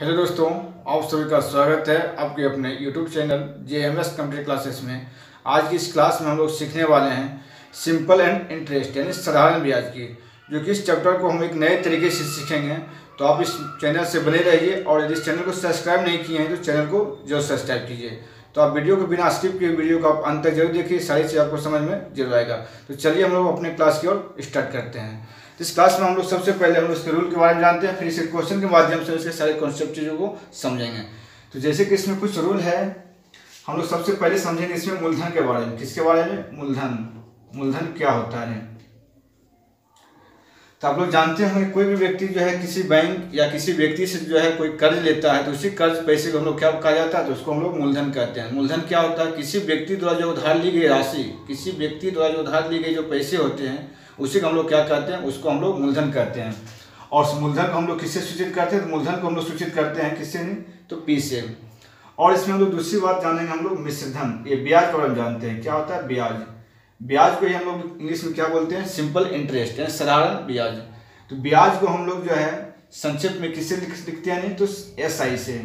Hello दोस्तों, आप सभी का स्वागत है आपके अपने YouTube channel JMS computer classes में। आज की इस क्लास में हम लोग सीखने वाले हैं सिंपल एंड इंटरेस्ट यानी साधारण ब्याज की, जो कि इस चैप्टर को हम एक नए तरीके से सीखेंगे। तो आप इस चैनल से बने रहिए और यदि इस चैनल को सब्सक्राइब नहीं किए हैं तो चैनल को जरूर सब्सक्राइब कीजिए। तो आप वीडियो को बिना स्किप किए वीडियो को आप अंत तक जरूर देखिए, सारी चीज़ आपको समझ में जरूर आएगा। तो चलिए हम लोग अपने क्लास की ओर स्टार्ट करते हैं। इस क्लास में हम लोग सबसे पहले हम लोग इसके रूल के बारे में जानते हैं, फिर इसे क्वेश्चन के माध्यम से इसके सारे कॉन्सेप्ट चीज़ों को समझेंगे। तो जैसे कि इसमें कुछ रूल है, हम लोग सबसे पहले समझेंगे इसमें मूलधन के बारे में। किसके बारे में? मूलधन क्या होता है। तो आप लोग जानते हैं कोई भी व्यक्ति जो है किसी बैंक या किसी व्यक्ति से जो है कोई कर्ज लेता है तो उसी कर्ज पैसे को हम लोग क्या कहा जाता है, तो उसको हम लोग मूलधन कहते हैं। मूलधन क्या होता है? किसी व्यक्ति द्वारा जो उधार ली गई राशि, किसी व्यक्ति द्वारा जो उधार ली गई जो पैसे होते हैं उसी को हम लोग क्या कहते हैं, उसको हम लोग मूलधन कहते हैं। और उस मूलधन को हम लोग किससे सूचित करते हैं? तो मूलधन को हम लोग सूचित करते हैं किससे? नहीं तो पी से। और इसमें हम लोग दूसरी बात जानेंगे हम लोग मिश्रधन, ये ब्याज को हम जानते हैं क्या होता है ब्याज। ब्याज को ही हम लोग इंग्लिश में क्या बोलते हैं? सिंपल इंटरेस्ट यानी साधारण ब्याज। तो ब्याज को हम लोग जो है संक्षिप्त में किससे लिखते हैं? नहीं तो SI से।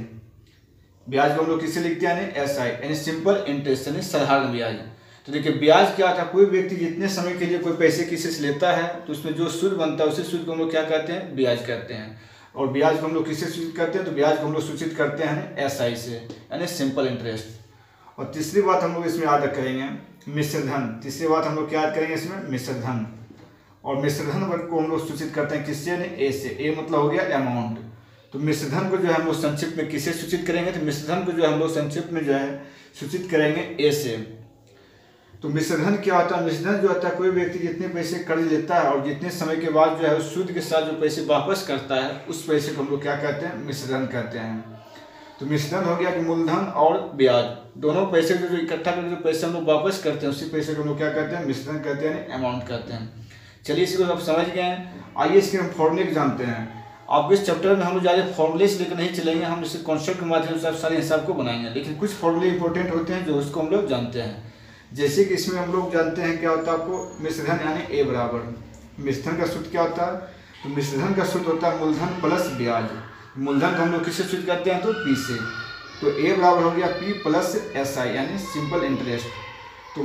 ब्याज को हम लोग किससे लिखते हैं? नहीं SI यानी सिंपल इंटरेस्ट यानी साधारण ब्याज। तो देखिए ब्याज क्या था? कोई व्यक्ति जितने समय के लिए कोई पैसे किसी से लेता है तो उसमें जो सूद बनता है उसी सूद को हम लोग क्या कहते हैं? ब्याज कहते हैं। और ब्याज को हम लोग किससे सूचित करते हैं? तो ब्याज को हम लोग सूचित करते हैं SI से यानी सिंपल इंटरेस्ट। और तीसरी बात हम लोग इसमें याद करेंगे मिश्रधन। तीसरी बात हम लोग क्या याद करेंगे इसमें? मिश्रधन। और मिश्रधन वर्ग को हम लोग सूचित करते हैं किससे? ए से। ए मतलब हो गया अमाउंट। तो मिश्रधन को जो है हम लोग संक्षिप्त में किससे सूचित करेंगे? तो मिश्रधन को जो है हम लोग संक्षिप्त में जो है सूचित करेंगे ए से। तो मिश्रधन क्या होता है? मिश्रधन जो होता है कोई व्यक्ति जितने पैसे कर्ज लेता है और जितने समय के बाद जो है उस सूद के साथ जो पैसे वापस करता है उस पैसे को हम लोग क्या कहते हैं? मिश्रधन कहते हैं। तो मिश्रधन हो गया कि मूलधन और ब्याज दोनों पैसे जो इकट्ठा करके जो पैसे हम लोग वापस करते हैं उसी पैसे को हम लोग क्या कहते हैं? मिश्रधन कहते हैं, अमाउंट कहते हैं। चलिए इसको आप समझ गए हैं। आइए इसके हम फॉर्मूले जानते हैं। अब इस चैप्टर में हम लोग ज़्यादा फॉर्मूले से लेकर नहीं चलेंगे, हम इसे कॉन्सेप्ट के माध्यम से सारे हिसाब को बनाएंगे, लेकिन कुछ फॉर्मूले इंपॉर्टेंट होते हैं जो उसको हम लोग जानते हैं। जैसे कि इसमें हम लोग जानते हैं क्या होता है आपको मिश्रधन यानी A बराबर। मिश्रधन का सूत्र क्या होता है? तो मिश्रधन का सूत्र होता है मूलधन प्लस ब्याज। मूलधन को हम लोग किससे सूचित करते हैं? तो P से। तो A बराबर हो गया P प्लस SI यानी सिंपल इंटरेस्ट। तो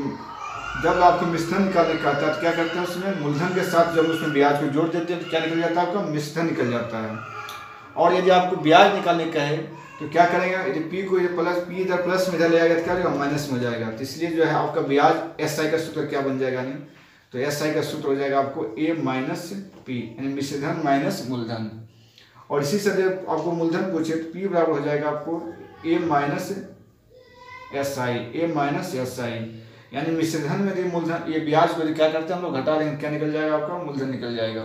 जब आपको मिश्रधन निकालने का आता है तो क्या करते हैं? उसमें मूलधन के साथ जब उसमें ब्याज को जोड़ देते हैं तो क्या निकल जाता है? आपका मिश्रधन निकल जाता है। और यदि आपको ब्याज निकालने का है तो क्या करेंगे? यदि P को P इधर प्लस में इधर ले आएगा तो क्या होगा? माइनस में हो जाएगा। तो इसलिए जो है आपका ब्याज SI का सूत्र क्या बन जाएगा? नहीं तो SI का सूत्र हो जाएगा आपको A माइनस P यानी मिश्रधन माइनस मूलधन। और इसी से जब आपको मूलधन पूछे तो P बराबर हो जाएगा आपको A माइनस SI यानी मिश्रधन में मूलधन ये ब्याज को क्या करते हैं हम लोग घटा देंगे, क्या निकल जाएगा? आपका मूलधन निकल जाएगा।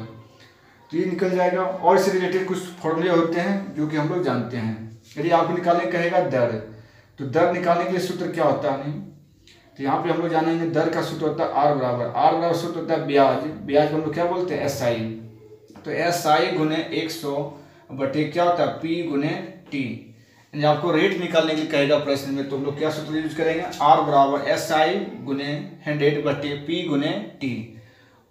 तो ये निकल जाएगा। और इससे रिलेटेड कुछ फॉर्मूले होते हैं जो कि हम लोग जानते हैं। यदि आपको निकालने कहेगा दर, तो दर निकालने के लिए सूत्र क्या होता है? नहीं तो यहाँ पे हम लोग जानेंगे दर का सूत्र होता है R बराबर सूत्र होता है ब्याज। ब्याज को हम लोग क्या बोलते हैं? SI। तो SI गुने 100 बटे क्या होता है? P गुने T। आपको रेट निकालने के लिए कहेगा प्रश्न में तो हम लोग क्या सूत्र यूज करेंगे? R बराबर SI गुने 100 बटे P गुने T।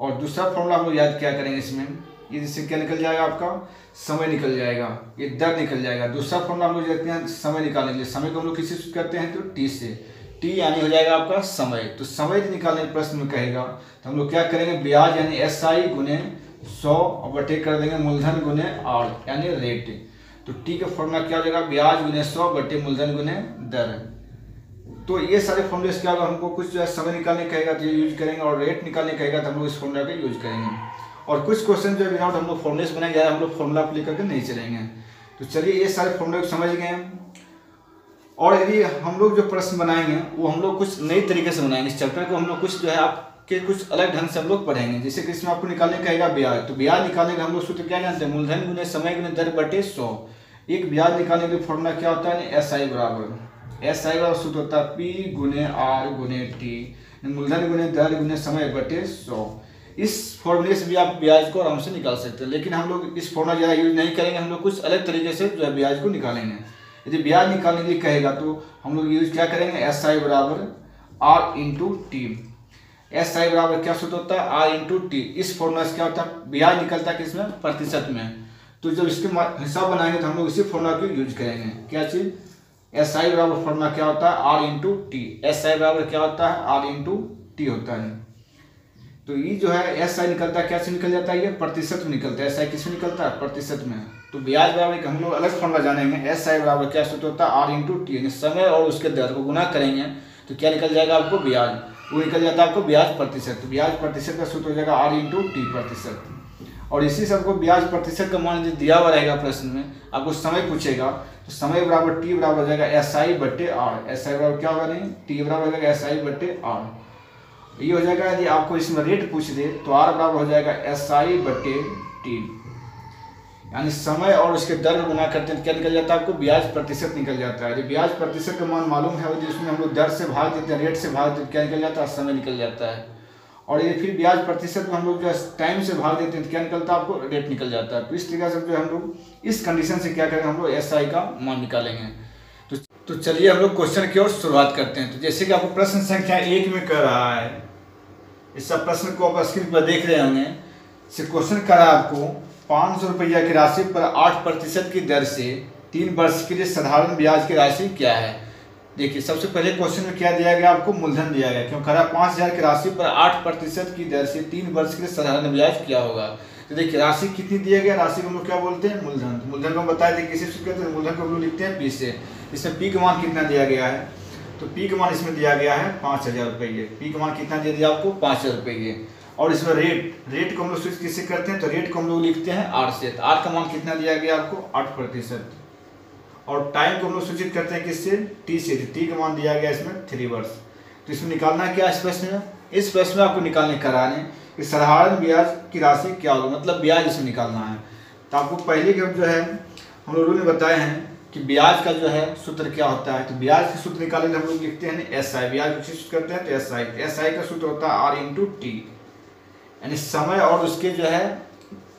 और दूसरा फॉर्मूला हम लोग याद क्या करेंगे इसमें? ये जिससे क्या निकल जाएगा? आपका समय निकल जाएगा, ये दर निकल जाएगा। दूसरा फॉर्मूला हम लोग देखते हैं समय निकालने के लिए। समय को हम लोग किससे सूचित करते हैं? तो T से। T यानी हो जाएगा आपका समय। तो समय निकालने के प्रश्न में कहेगा तो हम लोग क्या करेंगे? ब्याज यानी SI गुने 100 बटे कर देंगे मूलधन गुने R यानी रेट। तो T का फॉर्मूला क्या हो जाएगा? ब्याज गुने 100 बटे मूलधन गुने दर। तो ये सारे फॉर्मूले क्या होगा? हमको कुछ जो है समय निकालने कहेगा तो ये यूज करेंगे, और रेट निकालने कहेगा तो हम लोग इस फॉर्मूला का यूज करेंगे। और कुछ क्वेश्चन जो विदाउट हम लोग फॉर्मूले से बनाएंगे, हम लोग फॉर्मूला अप्लाई करके नहीं चलेंगे। तो चलिए ये सारे फॉर्मूले को समझ गए। और यदि हम लोग जो प्रश्न बनाएंगे वो हम लोग कुछ नई तरीके से बनाएंगे। इस चैप्टर को हम लोग कुछ जो है आपके कुछ अलग ढंग से हम लोग पढ़ेंगे। जैसे कि इसमें आपको निकालने कहेगा ब्याज, तो ब्याज निकालने का हम लोग सूत्र क्या जानते हैं? मूलधन गुने समय गुने दर बटे 100। एक ब्याज निकालने के लिए फॉर्मूला क्या होता है? SI बराबर सूत्र होता है P गुने R गुने T। मूलधन गुने दर गुने समय बटे 100। इस फॉर्मूले से भी आप ब्याज को आराम से निकाल सकते हैं, लेकिन हम लोग इस फॉर्मूला ज़्यादा यूज नहीं करेंगे। हम लोग कुछ अलग तरीके से जो है ब्याज को निकालेंगे। यदि ब्याज निकालने के लिए कहेगा तो हम लोग यूज क्या करेंगे? SI बराबर R इंटू T। SI बराबर क्या सूत्र होता है? R into T। इस फॉर्मूला से क्या होता है? ब्याज निकलता है किसमें? प्रतिशत में। तो जब इसके हिसाब बनाएंगे तो हम लोग इसी फॉर्मूला को यूज करेंगे। क्या चीज़? एस आई बराबर फॉर्मूला क्या होता है? R into T. S I बराबर क्या होता है? आर इंटू टी होता है। तो ये जो है एस आई निकलता है, क्या से निकल जाता है? ये प्रतिशत में निकलता है। एस आई किस में निकलता है? प्रतिशत में। तो ब्याज बराबर हम लोग अलग फॉर्मूला जानेंगे। एस आई बराबर क्या सूत्र होता है? आर इंटू टी, यानी समय और उसके दर को गुना करेंगे तो क्या निकल जाएगा आपको? ब्याज। वो निकल जाता है आपको ब्याज प्रतिशत। तो ब्याज प्रतिशत का सूत्र हो जाएगा आर इंटू टी प्रतिशत। और इसी से आपको ब्याज प्रतिशत का मान दिया हुआ रहेगा प्रश्न में, आपको समय पूछेगा तो समय बराबर टी बराबर हो जाएगा एस आई बट्टे आर। एस आई बराबर क्या होगा? नहीं, टी बराबर हो जाएगा एस आई बट्टे आर। ये हो जाएगा। यदि आपको इसमें रेट पूछ दे तो आर बराबर हो जाएगा एस आई बट्टे टी, यानी समय और उसके दर को गुना करते हैं क्या निकल जाता है? आपको ब्याज प्रतिशत निकल जाता है। यदि ब्याज प्रतिशत का मान मालूम है यदि उसमें हम लोग दर से भाग देते हैं, रेट से भाग देते, क्या निकल जाता है? समय निकल जाता है। और ये फिर ब्याज प्रतिशत में हम लोग जो है टाइम से भाग देते हैं तो क्या निकलता है? आपको रेट निकल जाता है। तो इस तरीके से जो हम लोग इस कंडीशन से क्या करेंगे? हम लोग एस आई का मान निकालेंगे। तो चलिए हम लोग क्वेश्चन की ओर शुरुआत करते हैं। तो जैसे कि आपको प्रश्न संख्या 1 में कर रहा है, इस सब प्रश्न को आप स्क्रीन पर देख रहे होंगे। क्वेश्चन कर रहा है आपको 500 रुपया की राशि पर 8% की दर से 3 वर्ष के लिए साधारण ब्याज की राशि क्या है? देखिए सबसे पहले क्वेश्चन में क्या दिया गया? आपको मूलधन दिया गया। क्यों करा? 5000 की राशि पर 8% की दर से 3 वर्ष के लिए साधारण ब्याज क्या होगा? तो देखिए राशि कितनी दिया गया? राशि को हम लोग क्या बोलते हैं? मूलधन। तो मूलधन को हम बताए थे किसी से कहते हैं? मूलधन को हम लोग लिखते हैं पी से। इसमें पी का मान कितना दिया गया है? तो पी का मान इसमें दिया गया है 5000 रुपये। पी का मान कितना दे दिया आपको? 5000 रुपये। और इसमें रेट को हम लोग स्विच किससे करते हैं? तो रेट को हम लोग लिखते हैं आर से। तो आर का मान कितना दिया गया आपको? 8%। और टाइम को हम लोग सूचित करते हैं किससे? टी से। टी का मान दिया गया इसमें 3 वर्ष। तो इसमें निकालना क्या है? इस प्रश्न में, इस प्रश्न में आपको निकालने कराने कि साधारण ब्याज की राशि क्या होगा, मतलब ब्याज इसमें निकालना है। तो आपको पहले के जो है हम लोगों ने बताए हैं कि ब्याज का जो है सूत्र क्या होता है। तो ब्याज के सूत्र निकालने हम लोग लिखते हैं एस आई। ब्याज को सूचित करते हैं तो एस आई। एस आई का सूत्र होता है आर इंटू टी, यानी समय और उसके जो है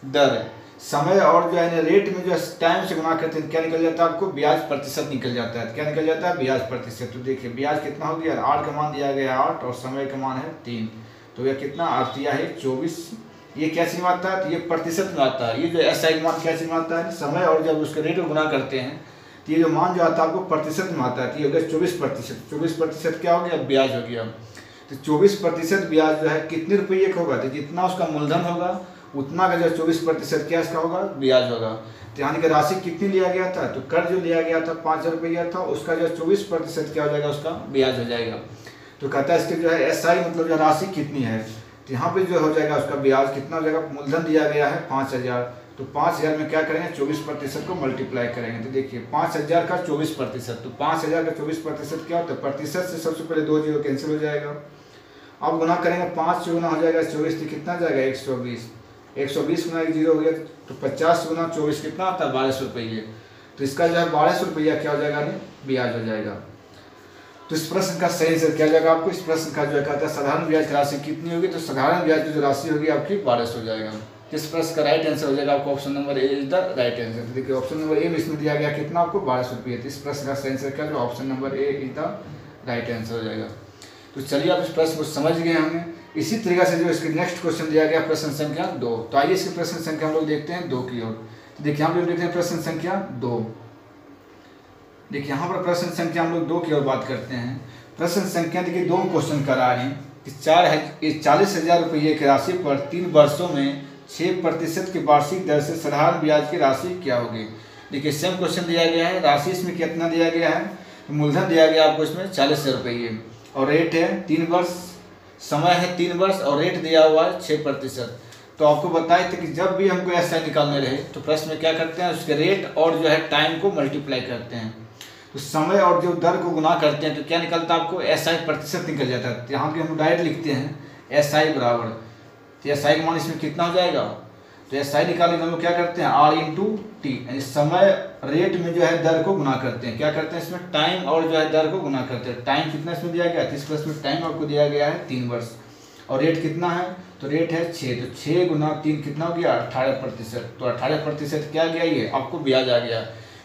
दर, समय और जो है रेट में जो है टाइम से गुना करते हैं क्या निकल जाता है? आपको ब्याज प्रतिशत निकल जाता है। क्या निकल जाता है? ब्याज प्रतिशत। तो देखिए ब्याज कितना हो गया? आर का मान दिया गया 8 और समय का मान है 3। तो यह कितना? 8 है 24। ये क्या चीज में आता है? तो ये प्रतिशत में आता है। ये जो एस आई मान क्या चीज में आता है? समय और जब उसके रेट को गुना करते हैं तो ये जो मान जो आता है आपको प्रतिशत में आता है। तो ये हो गया 24%। 24% क्या हो गया? ब्याज हो गया। तो 24% ब्याज जो है कितने रुपये का होगा? तो जितना उसका मूलधन होगा उतना का जो 24% क्या इसका होगा? ब्याज होगा। तो यहाँ की राशि कितनी लिया गया था? तो कर्ज जो लिया गया था 5000 रुपया था, उसका जो 24% क्या हो जाएगा? उसका ब्याज हो जाएगा। तो कहता है इसके जो है एस आई मतलब जो राशि कितनी है, तो यहाँ पे जो हो जाएगा उसका ब्याज कितना हो जाएगा? मूलधन दिया गया है 5000, तो 5000 में क्या करेंगे? 24% को मल्टीप्लाई करेंगे। तो देखिए 5000 का 24%, तो 5000 का 24% क्या होता है? प्रतिशत से सबसे पहले 2 जीरो कैंसिल हो जाएगा। अब गुना करेंगे 5 से गुना हो जाएगा 24, तो कितना जाएगा? 120। 120 गुना 1 जीरो हो गया तो 50 गुना 24 कितना आता है? 1200 रुपये। तो इसका जो है 1200 रुपया क्या हो जाएगा? ब्याज हो जाएगा। तो इस प्रश्न का सही आंसर क्या जाएगा आपको? इस प्रश्न का जो है कहता है साधारण ब्याज की राशि कितनी होगी? तो साधारण ब्याज की जो राशि होगी आपकी 1200 हो जाएगा। इस प्रश्न का राइट आंसर हो जाएगा आपको option number A is the right answer. तो देखिए ऑप्शन नंबर ए में इसमें दिया गया कितना आपको? 1200 रुपये। तो इस प्रश्न का सही आंसर क्या जो option number A is the right answer हो जाएगा। तो चलिए आप इस प्रश्न को समझ गए होंगे। इसी तरीके से जो इसके नेक्स्ट क्वेश्चन दिया गया प्रश्न संख्या 2। तो आइए इसके प्रश्न संख्या हम लोग देखते हैं 2 की ओर। तो देखिए हम लोग देखते हैं प्रश्न संख्या 2। देखिए यहाँ पर प्रश्न संख्या हम लोग 2 की ओर बात करते हैं। प्रश्न संख्या देखिए 2 क्वेश्चन करा रहे हैं कि 40,000 रुपये की राशि पर 3 वर्षों में 6% की वार्षिक दर से साधारण ब्याज की राशि क्या होगी? देखिए सेम क्वेश्चन दिया गया है। राशि इसमें कितना दिया गया है? मूलधन दिया गया आपको इसमें 40,000 रुपये और रेट है 3 वर्ष, समय है 3 वर्ष और रेट दिया हुआ है 6%। तो आपको बताए थे कि जब भी हमको एस आई निकालने रहे तो प्रश्न में क्या करते हैं? उसके रेट और जो है टाइम को मल्टीप्लाई करते हैं। तो समय और जो दर को गुना करते हैं तो क्या निकलता है आपको? एस आई प्रतिशत निकल जाता है। यहाँ पे हम डायरेक्ट लिखते हैं एस आई बराबर, तो एस आई का मान इसमें कितना हो जाएगा? तो एस आई निकालने हम लोग क्या करते हैं? आर इंटू टी, यानी समय रेट में जो है दर को गुना करते हैं। क्या करते हैं इसमें? टाइम और जो है दर को गुना करते हैं। टाइम कितना इसमें दिया गया है? इस प्रश्न में टाइम आपको दिया गया है 3 वर्ष और रेट कितना है? तो रेट है 6, तो 6 गुना 3 कितना हो गया? 18%। तो 18% क्या गया? ये आपको ब्याज आ गया,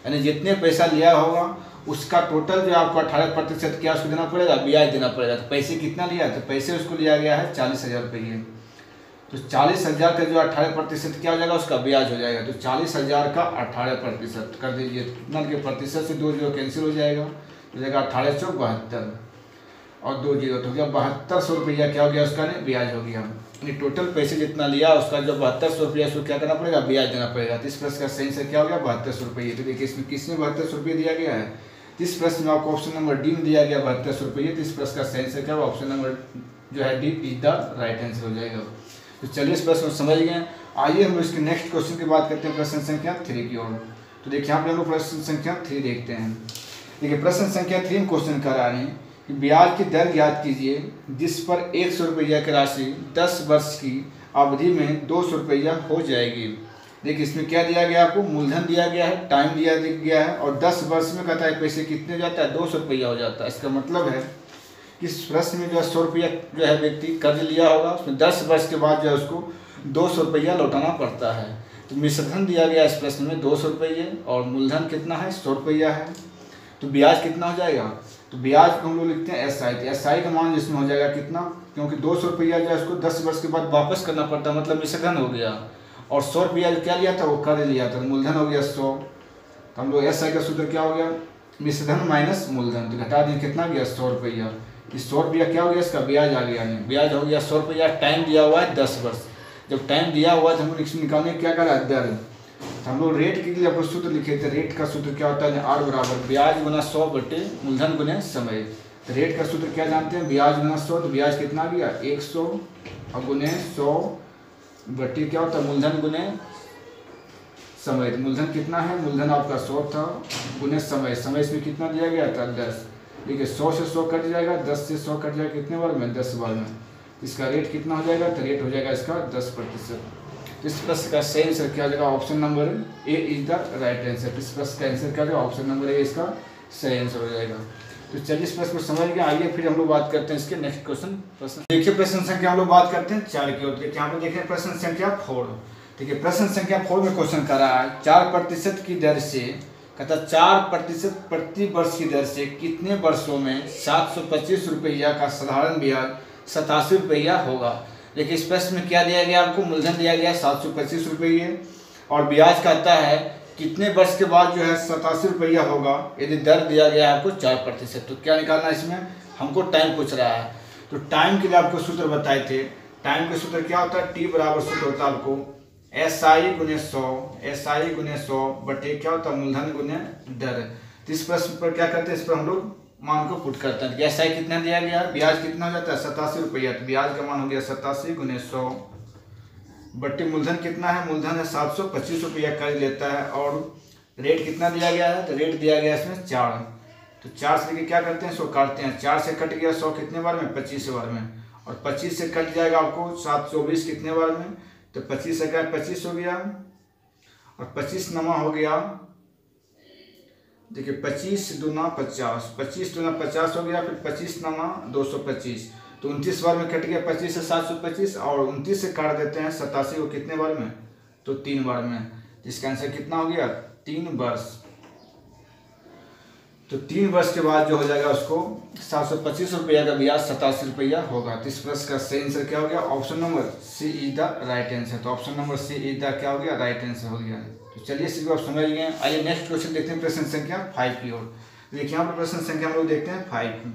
यानी जितने पैसा लिया होगा उसका टोटल जो आपको 18% क्या उसको देना पड़ेगा? ब्याज देना पड़ेगा। तो पैसे कितना लिया? तो पैसे उसको लिया गया है 40,000 रुपये। तो 40,000 का जो 18% क्या हो जाएगा, उसका ब्याज हो जाएगा। तो 40,000 का 18% कर दीजिए, कितना के प्रतिशत से 2 जीरो कैंसिल हो जाएगा, हो जाएगा 18 चौक 72 और 2 जीरो, तो क्या 7200 रुपया क्या हो गया उसका नहीं ब्याज हो गया। यानी टोटल पैसे जितना लिया उसका जो 7200 रुपया उसको क्या करना पड़ेगा, ब्याज देना पड़ेगा। तो इस प्रश्न का सही से क्या हो गया 7200 रुपये। तो देखिए इसमें किसमें 7200 रुपये दिया गया है, इस प्रश्न में आपको ऑप्शन नंबर डी में दिया गया 7200 रुपये। तो इस प्रश्न का सही से क्या होगा, ऑप्शन नंबर जो है D is the right answer हो जाएगा। तो चलिए इस प्रश्न को समझ गए। आइए हम इसके नेक्स्ट क्वेश्चन की बात करते हैं, प्रश्न संख्या 3 की ओर। तो देखिए यहाँ पे हम लोग प्रश्न संख्या 3 देखते हैं। देखिए प्रश्न संख्या 3 में क्वेश्चन कर रहा है कि ब्याज की दर ज्ञात कीजिए जिस पर 100 रुपया की राशि 10 वर्ष की अवधि में 200 रुपया हो जाएगी। देखिए इसमें क्या दिया गया, आपको मूलधन दिया गया है, टाइम दिया गया है और 10 वर्ष में कहता है पैसे कितने जाता है, 200 रुपया हो जाता है। इसका मतलब है कि इस प्रश्न में जो है 100 रुपया जो है व्यक्ति कर्ज लिया होगा, उसमें 10 वर्ष के बाद जो है उसको 200 रुपया लौटाना पड़ता है। तो मिश्रधन दिया गया इस प्रश्न में 200 रुपये और मूलधन कितना है 100 रुपया है। तो ब्याज कितना हो जाएगा, तो ब्याज को हम लोग लिखते हैं एस आई। तो एस आई का मान जिसमें हो जाएगा कितना, क्योंकि 200 रुपया जो है उसको 10 वर्ष के बाद वापस करना पड़ता है, मतलब मिश्रधन हो गया। और 100 रुपया क्या लिया था, वो कर्ज लिया था, मूलधन हो गया 100। तो हम लोग एस आई का सूत्र क्या हो गया, मिश्रधन माइनस मूलधन। तो घटा दें कितना गया 100 रुपया। इस 100 रुपया क्या हो गया, इसका ब्याज आ गया, नहीं ब्याज हो गया 100 रुपया। टाइम दिया हुआ है 10 वर्ष। जब टाइम दिया हुआ है तो हम लोग निकालने क्या करा दर। तो हम लोग रेट के लिए अपना सूत्र लिखे थे, रेट का सूत्र क्या होता है, आर बराबर ब्याज गुना 100 बटे मूलधन गुने समय। तो रेट का सूत्र क्या जानते हैं, ब्याज गुना 100। तो ब्याज कितना गया 100 और गुने 100 बटे क्या होता है मूलधन गुने समय। तो मूलधन कितना है, मूलधन आपका 100 था गुने समय, समय इसमें कितना दिया गया था 10। देखिए 100 से 100 कट जाएगा, 10 से 100 कट जाएगा, कितने बार में 10 बार में। इसका रेट कितना हो जाएगा, तो रेट हो जाएगा इसका 10%। इस प्रश्न का सही आंसर क्या हो जाएगा, option number A is the right answer. इस प्रश्न का आंसर क्या होगा, ऑप्शन नंबर ए इसका सही आंसर हो जाएगा। तो चलिए इस प्रश्न को समझ गए। आइए फिर हम लोग बात करते हैं इसके नेक्स्ट प्रश्न। देखिए प्रश्न संख्या हम लोग बात करते हैं 4 की ओर। देखिए यहाँ पे देखें प्रश्न संख्या 4। देखिए प्रश्न संख्या 4 में क्वेश्चन कर रहा है 4% की दर से, कहता 4% प्रति वर्ष की दर से कितने वर्षों में 725 रुपया का साधारण ब्याज 87 रुपया होगा। देखिए इस प्रश्न में क्या दिया गया, आपको मूलधन दिया गया 725 रुपये और ब्याज कहता है कितने वर्ष के बाद जो है 87 रुपया होगा। यदि दर दिया गया है आपको 4%, तो क्या निकालना है इसमें, हमको टाइम पूछ रहा है। तो टाइम के लिए आपको सूत्र बताए थे, टाइम का सूत्र क्या होता है, टी बराबर सूत्र होता है आपको एस आई गुने 100 बटे क्या होता है मूलधन गुने दर। तो इस प्रश्न पर क्या करते हैं, इस पर हम लोग मान को पुट करते हैं। एस आई कितना दिया गया, ब्याज कितना हो जाता है 87 रुपया। तो ब्याज का मान हो गया 87 गुने 100 बट्टी मूलधन कितना है, मूलधन है 725 रुपया कर्ज लेता है और रेट कितना दिया गया है, तो रेट दिया गया इसमें 4। तो 4 से लेके क्या करते हैं 100 काटते हैं, 4 से कट गया 100 कितने बार में 25 बार में, और 25 से कट जाएगा आपको 724 कितने बार में, तो 25 से क्या 25 हो गया और 25 नमा हो गया। देखिए 25 दूना 50, 25 दूना 50 हो गया, फिर 25 नमा 225, तो 29 बार में कट गया 25 से 725 और 29 से काट देते हैं 87 को कितने बार में, तो 3 बार में। जिसका आंसर कितना हो गया 3 वर्ष। तो 3 वर्ष के बाद जो हो जाएगा उसको 725 रुपया का ब्याज 87 रुपया होगा। तो इस प्रश्न का सही आंसर क्या हो गया, option number C is the right answer. तो option number C is the क्या हो गया, राइट आंसर हो गया। तो चलिए इसी को आप समझ गए। आइए नेक्स्ट क्वेश्चन देखते हैं प्रश्न संख्या 5 की ओर। देखिए यहाँ पर प्रश्न संख्या हम लोग देखते हैं 5।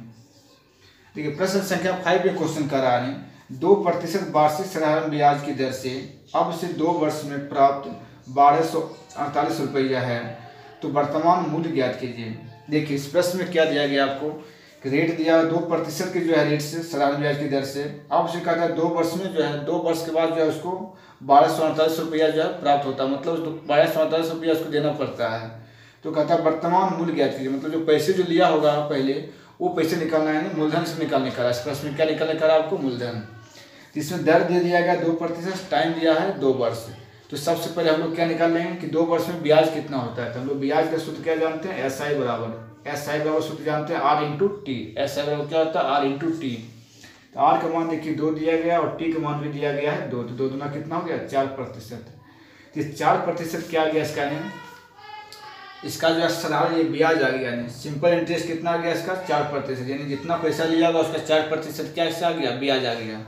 देखिए प्रश्न संख्या 5 में क्वेश्चन कर रहा है 2% वार्षिक साधारण ब्याज की दर से अब से 2 वर्ष में प्राप्त 1248 रुपया है, तो वर्तमान मूल्य ज्ञात कीजिए। देखिए इस प्रश्न में क्या दिया गया आपको, रेट दिया 2% के जो है रेट से साधारण ब्याज की दर से, अब से कहता है 2 वर्ष में जो है 2 वर्ष के बाद जो है उसको 1248 रुपया जो है प्राप्त होता है, मतलब 1248 रुपया उसको देना पड़ता है। तो कहता है वर्तमान मूल्य ज्ञात कीजिए, मतलब जो पैसे जो लिया होगा पहले वो पैसे निकालना है, मूलधन से निकालने का। इस प्रश्न में क्या निकालने का आपको, मूलधन। इसमें दर दे दिया गया 2%, टाइम दिया है 2 वर्ष। तो सबसे पहले हम लोग क्या निकाल लेंगे कि 2 वर्ष में ब्याज कितना होता है। तो हम लोग ब्याज का सूत्र क्या जानते हैं, एस आई बराबर सूत्र जानते हैं R into T. S I बराबर क्या होता है, आर इंटू टी। तो आर का मान देखिए 2 दिया गया और टी का मान भी दिया गया है 2, तो 2 दूना कितना हो गया 4%। तो 4% क्या आ गया इसका, नहीं इसका जो है साधारण ये ब्याज आ गया, नहीं सिंपल इंटरेस्ट कितना आ गया इसका 4%, यानी जितना पैसा लिया होगा उसका 4% क्या इससे आ गया, ब्याज आ गया।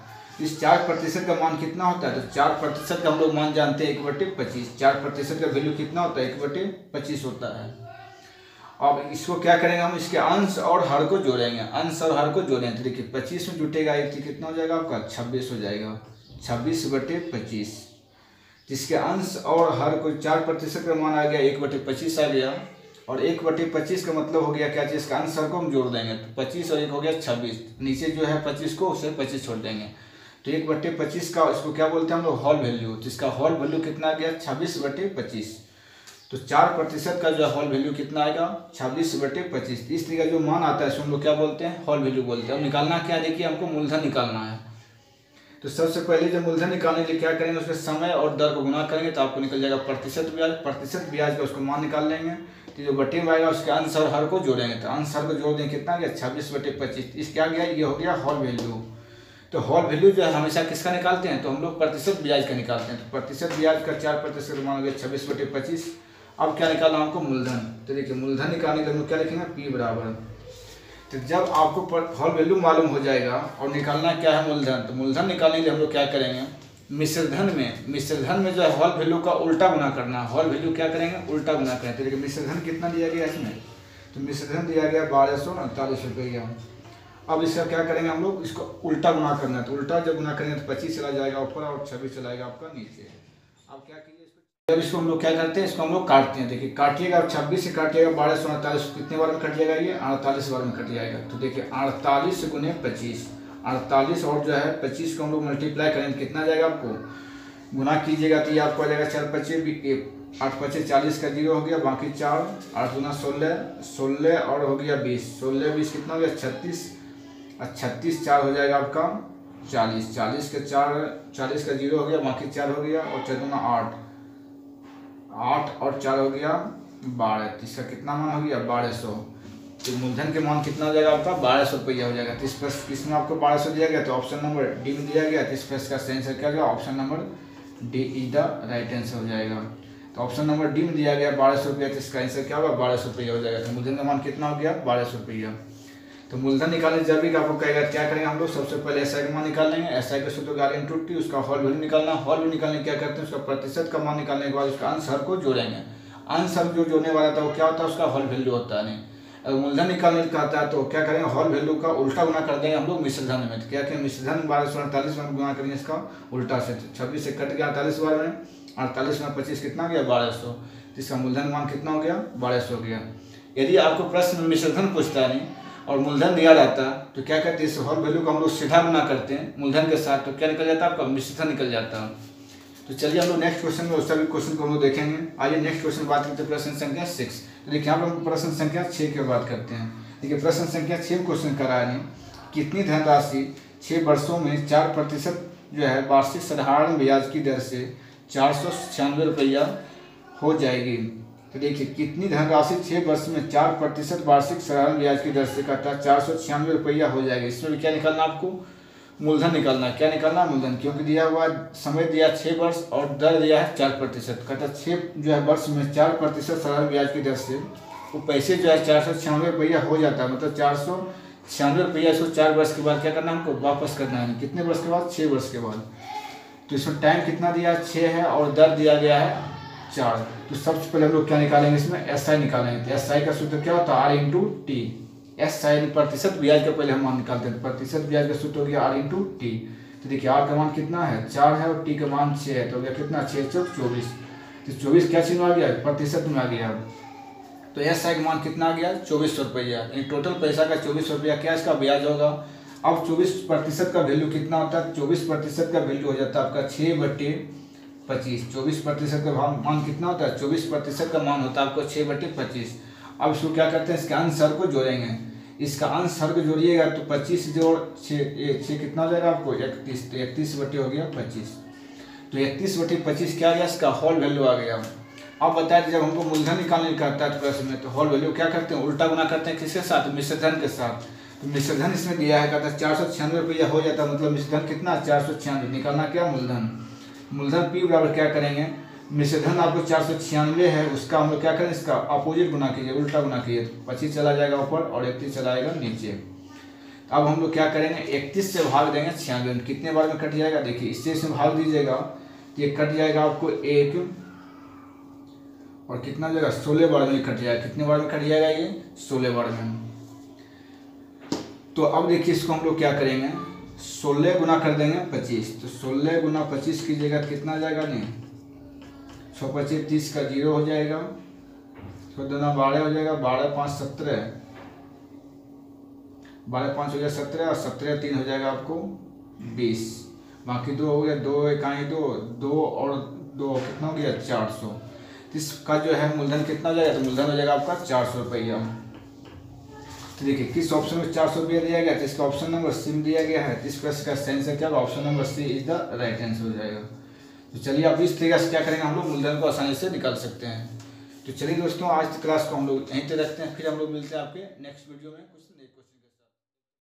इस 4% का मान कितना होता है, तो 4% का हम लोग मान जानते हैं 1/25। 4% का वैल्यू कितना होता है, 1/25 होता है। अब इसको क्या करेंगे हम, इसके अंश और हर को जोड़ेंगे, अंश और हर को जोड़ेंगे तो देखिए 25 में जुटेगा एक तो कितना हो जाएगा आपका 26 हो जाएगा, 26/25। जिसके अंश और हर को 4% का मान आ गया 1/25 आ गया, और 1/25 का मतलब हो गया क्या चीज़ का अंश हर को हम जोड़ देंगे तो 25 और 1 हो गया 26, नीचे जो है 25 को उससे 25 छोड़ देंगे तो 1/25 का इसको क्या बोलते हैं हम लोग, हॉल वैल्यू। तो इसका हॉल वैल्यू कितना आ गया 26/25। तो 4% का जो है हॉल वैल्यू कितना आएगा 26/25। इस तरीके का जो मान आता है इसको हम लोग क्या बोलते हैं, हॉल वैल्यू बोलते हैं। अब निकालना क्या, देखिए हमको मूलधन निकालना है। तो सबसे पहले जब मूलधन निकालने के लिए क्या करेंगे, उसके समय और दर को गुना करेंगे तो आपको निकल जाएगा प्रतिशत ब्याज। प्रतिशत ब्याज का उसको मान निकाल लेंगे तो जो बटे में आएगा उसके अंश और हर को जोड़ेंगे तो अंश हर को जोड़ देंगे कितना गया 26/25। इस क्या गया, ये हो गया हॉल वैल्यू। तो हॉल वैल्यू जो है हमेशा किसका निकालते हैं, तो हम लोग प्रतिशत ब्याज का निकालते हैं। तो प्रतिशत ब्याज का 4% मान गया 26/25। अब क्या निकालना हमको, मूलधन। तो देखिए मूलधन निकालने के लिए हम लोग क्या लिखेंगे, P बराबर। तो जब आपको हॉल वैल्यू मालूम हो जाएगा और निकालना क्या है मूलधन, तो मूलधन निकालने के लिए हम लोग क्या करेंगे, मिश्रधन में जो है हॉल वैल्यू का उल्टा गुना करना है। हॉल वैल्यू क्या करेंगे, उल्टा गुना करें। तो देखिए मिश्रधन कितना दिया गया इसमें, तो मिश्रधन दिया गया 1249 रुपया। अब इसका क्या करेंगे हम लोग, इसको उल्टा गुना करना है। तो उल्टा जब गुना करेंगे तो 25 चला जाएगा ऊपर और 26 चला जाएगा आपका नीचे। अब क्या कीजिए, जब इसको हम लोग क्या करते हैं, इसको हम लोग काटते हैं। देखिए काटिएगा, 26 से काटिएगा 1249 कितने बार में कट जाएगा, ये 48 बार में कट जाएगा। तो देखिए 48 × 25, 48 और जो है 25 को हम लोग मल्टीप्लाई करेंगे कितना जाएगा, आपको गुना कीजिएगा तो ये आपको आ जाएगा 4 × 8 × 40 का 0 हो गया, बाकी 4 8 × 16, 16 और हो गया 20, 16 20 कितना हो गया 36, और 36 4 हो जाएगा आपका 40, 40 का 4 40 का 0 हो गया, बाकी 4 हो गया और 4 × 8, 8 और 4 हो गया 12। तो इसका कितना मान हो गया 1200। तो मूलधन के मान कितना हो जाएगा आपका 1200 रुपया हो जाएगा। तो इस पर इसमें आपको 1200 दिया गया तो ऑप्शन नंबर डी में दिया गया। तो इस पर इसका सही आंसर क्या होगा, option number D is the right answer हो जाएगा। तो ऑप्शन नंबर डी में दिया गया 1200 रुपया, तो इसका आंसर क्या होगा 1200 रुपया हो जाएगा। तो मूलधन का मान कितना हो गया 1200 रुपया। तो मूलधन निकालने जब भी आपको कहेगा क्या करेंगे हम लोग, सबसे पहले एसआई का मान निकाल लेंगे। एसआई का सूत्र R/T, उसका हॉल वैल्यू निकालना। हॉल वैल्यू निकालने क्या करते हैं, उसका प्रतिशत का मान निकालने के बाद उसका अंश हर को जोड़ेंगे। अंश हर जो जोड़ने वाला था वो क्या होता है, उसका हॉल वैल्यू होता है। अगर मूलधन निकालने का आता है तो क्या करेंगे, हॉल वैल्यू का उल्टा गुना कर देंगे हम लोग मिश्रधन में। तो क्या करेंगे, मिश्रधन 1248 में गुना करेंगे इसका उल्टा से। 26 से कट गया 48 बार में, 48 में 25 कितना गया 1200। तो इसका मूलधन मान कितना हो गया 1200 हो गया। यदि आपको प्रश्न में मिश्रधन पूछता नहीं और मूलधन दिया जाता तो क्या करते हैं, इस हॉल वैल्यू को हम लोग सीधा गुना करते हैं मूलधन के साथ, तो क्या निकल जाता है आपका मिश्रधन निकल जाता है। तो चलिए हम लोग नेक्स्ट क्वेश्चन में उस सभी क्वेश्चन को हम लोग देखेंगे। आइए नेक्स्ट क्वेश्चन बात करते हैं प्रश्न संख्या 6। तो देखिए यहाँ पर हम प्रश्न संख्या 6 की बात करते हैं। देखिए प्रश्न संख्या 6 क्वेश्चन कराने कितनी धनराशि 6 वर्षों में 4% जो है वार्षिक साधारण ब्याज की दर से 496 रुपया हो जाएगी। तो देखिए कितनी धनराशि 6 वर्ष में 4% वार्षिक साधारण ब्याज की दर से कहता है 496 रुपया हो जाएगा। इसमें भी क्या निकालना आपको, मूलधन निकालना। क्या निकालना मूलधन, क्योंकि दिया हुआ समय दिया 6 वर्ष और दर दिया है 4%। कहता 6 जो है वर्ष में 4% साधारण ब्याज की दर से वो पैसे जो है 496 रुपया हो जाता है। मतलब 496 रुपया इसको 4 वर्ष के बाद क्या करना है हमको वापस करना है। कितने वर्ष के बाद, 6 वर्ष के बाद। तो इसमें टाइम कितना दिया है 6 है और दर दिया गया है 4। तो सबसे पहले हम लोग क्या निकालेंगे, इसमें एसआई निकालेंगे। तो एसआई का सूत्र क्या होता है R/T। एसआई प्रतिशत ब्याज का पहले हम मान निकालते हैं। प्रतिशत ब्याज का सूत्र हो गया R/T। तो देखिए R का मान कितना है 4 है और T का मान 6 है, तो हो गया कितना 6 × 24। तो 24 क्या चीज में आ गया, प्रतिशत में आ गया। तो एसआई का मान कितना आ गया 2400 रुपया। टोटल पैसा का 2400 रुपया क्या इसका ब्याज होगा। अब 24% का वैल्यू कितना होता है, 24% का वैल्यू हो जाता है आपका 6/25। 24% का मान कितना होता है, 24% का मान होता है आपको 6/25। अब इसको क्या करते हैं, इसके अंश हर को जोड़ेंगे। इसका अंश हर को जोड़िएगा तो 25 जोड़ 6 कितना हो जाएगा आपको 31। तो 31 बटे हो गया 25। तो 31/25 क्या आ गया, इसका हॉल वैल्यू आ गया। अब बताया जब हमको मूलधन निकालने का आता है प्रश्न में तो हॉल वैल्यू क्या करते हैं, उल्टा गुना करते हैं किसके साथ, मिश्रधन के साथ। तो मिश्रधन इसमें दिया है कहता है 496 रुपया हो जाता है। मतलब मिश्रधन कितना 496। निकालना क्या मूलधन। मूलधन P बराबर क्या करेंगे, मिश्रधन आपको 496 है उसका हम लोग क्या करें, इसका अपोजिट गुना कीजिए, उल्टा गुना कीजिए। तो 25 चला जाएगा ऊपर और 31 चला जाएगा नीचे। अब हम लोग क्या करेंगे, 31 से भाग देंगे 96 में, कितने बार में कट जाएगा, देखिए इससे इसमें भाग दीजिएगा तो ये कट जाएगा आपको 1 और कितना जाएगा 16 बार में कट जाएगा। कितने बार में कट जाएगा ये 16 बार में। तो अब देखिए इसको हम लोग क्या करेंगे, 16 गुना कर देंगे 25, तो 16 गुना 25 कीजिएगा तो कितना जाएगा, नहीं 125 30 का 0 हो जाएगा, 14 12 हो जाएगा, 12 5 17, 12 5 हो जाएगा 17 और 17 3 हो जाएगा आपको 20, बाकी 2 हो गया, 2 इकाई 2 2 और 2 कितना हो गया 400। इसका जो है मूलधन कितना हो जाएगा, तो मूलधन हो जाएगा आपका 400 रुपया। तो देखिए किस ऑप्शन में 400 रुपया दिया गया, तो इसका ऑप्शन नंबर सी में दिया गया है। इस प्रश्न का सही आंसर क्या होगा, option number C is the right answer हो जाएगा। तो चलिए अब इस तरीके से क्या करेंगे, हम लोग मूलधन को आसानी से निकाल सकते हैं। तो चलिए दोस्तों आज की क्लास को हम लोग यहीं पे रखते हैं, फिर हम लोग मिलते हैं आपके नेक्स्ट वीडियो में।